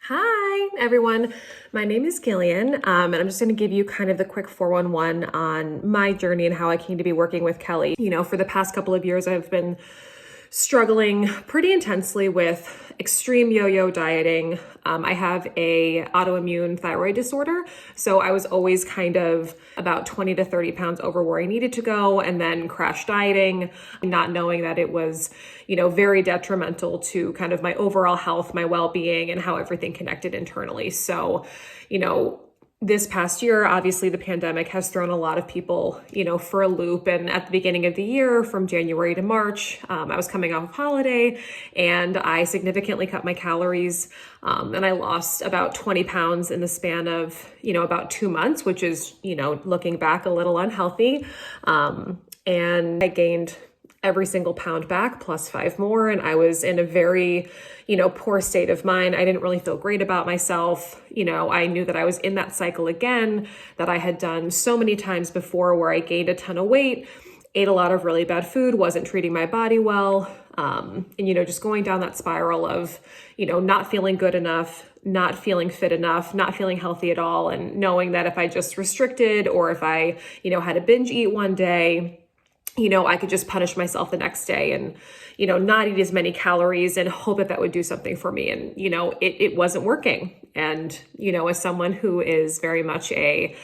Hi, everyone. My name is Gillian, and I'm just going to give you kind of the quick 411 on my journey and how I came to be working with Kelly. For the past couple of years, I've been struggling pretty intensely with extreme yo-yo dieting. I have a autoimmune thyroid disorder, so I was always kind of about 20 to 30 pounds over where I needed to go, and then crash dieting, not knowing that it was, very detrimental to kind of my overall health, my well-being, and how everything connected internally. So, this past year, obviously the pandemic has thrown a lot of people, for a loop. And at the beginning of the year, from January to March, I was coming off of holiday and I significantly cut my calories. And I lost about 20 pounds in the span of, about 2 months, which is, looking back, a little unhealthy. And I gained every single pound back plus 5 more. And I was in a very, poor state of mind. I didn't really feel great about myself. I knew that I was in that cycle again, that I had done so many times before where I gained a ton of weight, ate a lot of really bad food, wasn't treating my body well. And, just going down that spiral of, not feeling good enough, not feeling fit enough, not feeling healthy at all. And knowing that if I just restricted or if I, had a binge eat one day, I could just punish myself the next day and, not eat as many calories and hope that would do something for me. And, it wasn't working. And, as someone who is very much a,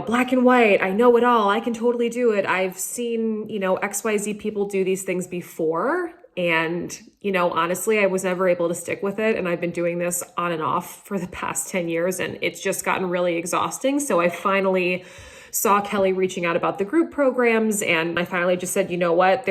black and white, I know it all, I can totally do it. I've seen, XYZ people do these things before. And, honestly, I was never able to stick with it. And I've been doing this on and off for the past 10 years and it's just gotten really exhausting. So I finally saw Kelly reaching out about the group programs. And I finally just said, you know what,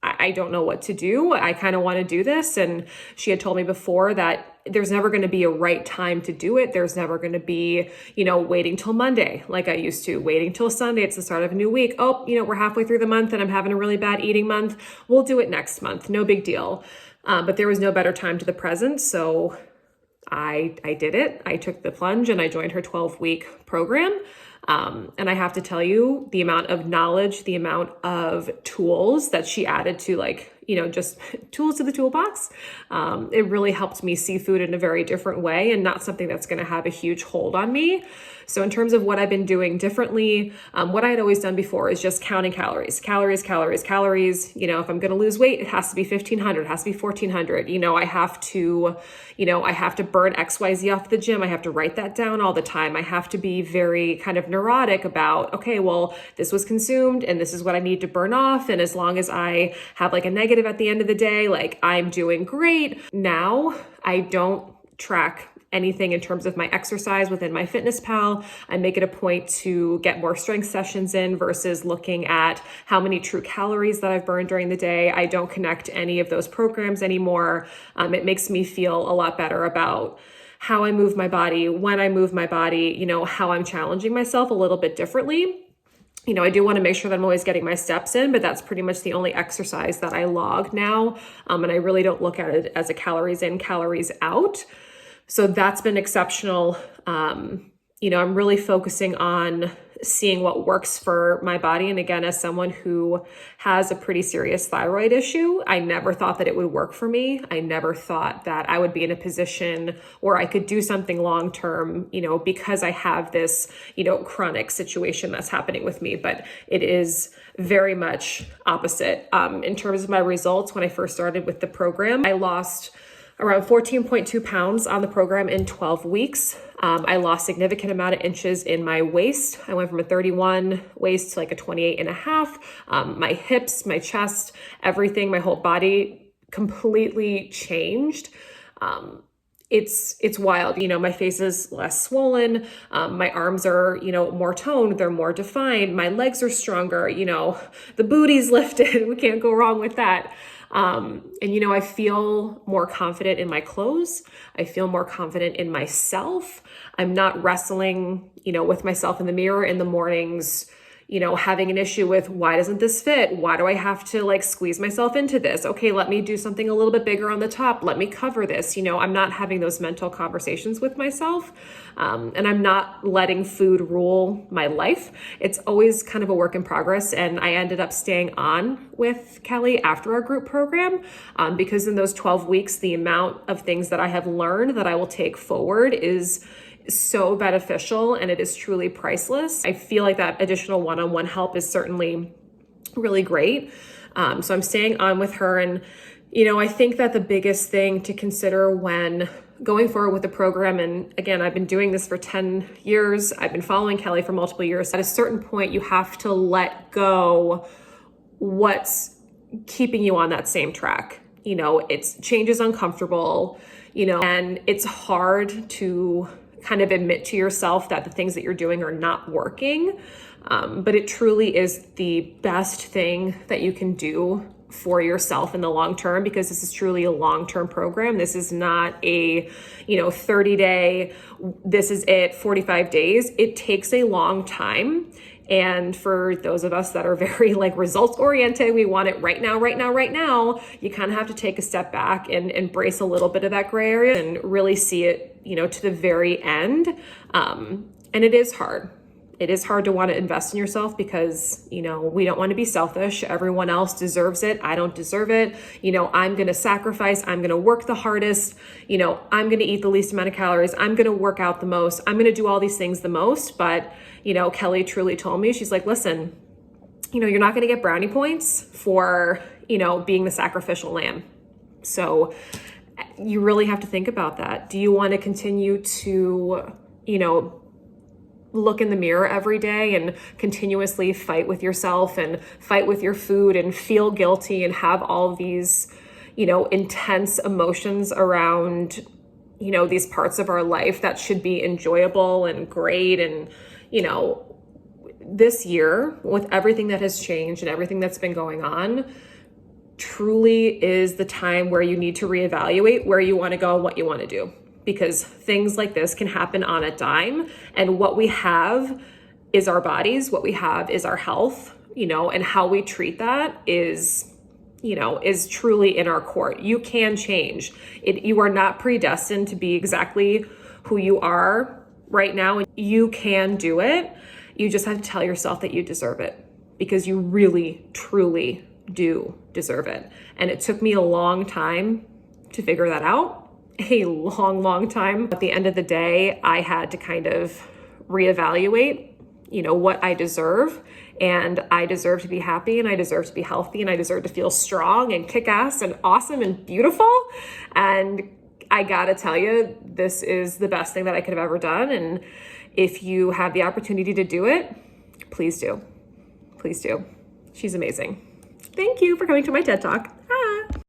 I don't know what to do. I kind of want to do this. And she had told me before that there's never going to be a right time to do it. There's never going to be, waiting till Monday, like I used to, waiting till Sunday. It's the start of a new week. Oh, we're halfway through the month and I'm having a really bad eating month. We'll do it next month. No big deal. But there was no better time to the present. So I did it. I took the plunge and I joined her 12-week program. And I have to tell you, the amount of knowledge, the amount of tools that she added to just tools to the toolbox, it really helped me see food in a very different way and not something that's going to have a huge hold on me. So in terms of what I've been doing differently, what I had always done before is just counting calories. If I'm going to lose weight, it has to be 1,500, it has to be 1,400. I have to burn XYZ off the gym. I have to write that down all the time. I have to be very kind of neurotic about, okay, well, this was consumed and this is what I need to burn off. And as long as I have like a negative at the end of the day, like I'm doing great. Now I don't track anything in terms of my exercise within my Fitness Pal. I make it a point to get more strength sessions in versus looking at how many true calories that I've burned during the day. I don't connect any of those programs anymore. It makes me feel a lot better about how I move my body, when I move my body, how I'm challenging myself a little bit differently. I do want to make sure that I'm always getting my steps in, but that's pretty much the only exercise that I log now. And I really don't look at it as a calories in, calories out. So that's been exceptional. I'm really focusing on seeing what works for my body. And again, as someone who has a pretty serious thyroid issue, I never thought that it would work for me. I never thought that I would be in a position where I could do something long-term, because I have this, chronic situation that's happening with me, but it is very much opposite. In terms of my results, when I first started with the program, I lost around 14.2 pounds on the program in 12 weeks. I lost a significant amount of inches in my waist. I went from a 31 waist to like a 28 and a half. My hips, my chest, everything, my whole body completely changed. It's wild. My face is less swollen. My arms are, more toned. They're more defined. My legs are stronger. The booty's lifted. We can't go wrong with that. I feel more confident in my clothes. I feel more confident in myself. I'm not wrestling, with myself in the mirror in the mornings, having an issue with, why doesn't this fit? Why do I have to like squeeze myself into this? Okay, let me do something a little bit bigger on the top. Let me cover this. I'm not having those mental conversations with myself. And I'm not letting food rule my life. It's always kind of a work in progress. And I ended up staying on with Kelly after our group program, because in those 12 weeks, the amount of things that I have learned that I will take forward is so beneficial, and it is truly priceless. I feel like that additional one-on-one help is certainly really great. So I'm staying on with her. And, I think that the biggest thing to consider when going forward with the program, and again, I've been doing this for 10 years. I've been following Kelly for multiple years. At a certain point, you have to let go what's keeping you on that same track. Change is uncomfortable, and it's hard to kind of admit to yourself that the things that you're doing are not working. But it truly is the best thing that you can do for yourself in the long term, because this is truly a long-term program. This is not a, 30-day, this is it, 45 days. It takes a long time. And for those of us that are very like results oriented, we want it right now, right now, right now. You kind of have to take a step back and embrace a little bit of that gray area and really see it, to the very end. And it is hard. It is hard to want to invest in yourself because, we don't want to be selfish. Everyone else deserves it. I don't deserve it. I'm going to sacrifice. I'm going to work the hardest. I'm going to eat the least amount of calories. I'm going to work out the most. I'm going to do all these things the most. But, Kelly truly told me, she's like, listen, you're not going to get brownie points for, being the sacrificial lamb. So you really have to think about that. Do you want to continue to, look in the mirror every day and continuously fight with yourself and fight with your food and feel guilty and have all these, intense emotions around, these parts of our life that should be enjoyable and great? And, this year, with everything that has changed and everything that's been going on, truly is the time where you need to reevaluate where you want to go and what you want to do. Because things like this can happen on a dime, and what we have is our bodies, what we have is our health, and how we treat that is truly in our court. You can change it. You are not predestined to be exactly who you are right now. You can do it. You just have to tell yourself that you deserve it, because you really, truly do deserve it. And it took me a long time to figure that out. A long, long time. At the end of the day, I had to kind of reevaluate, what I deserve. And I deserve to be happy, and I deserve to be healthy, and I deserve to feel strong and kick-ass and awesome and beautiful. And I gotta tell you, this is the best thing that I could have ever done. And if you have the opportunity to do it, please do. Please do. She's amazing. Thank you for coming to my TED Talk.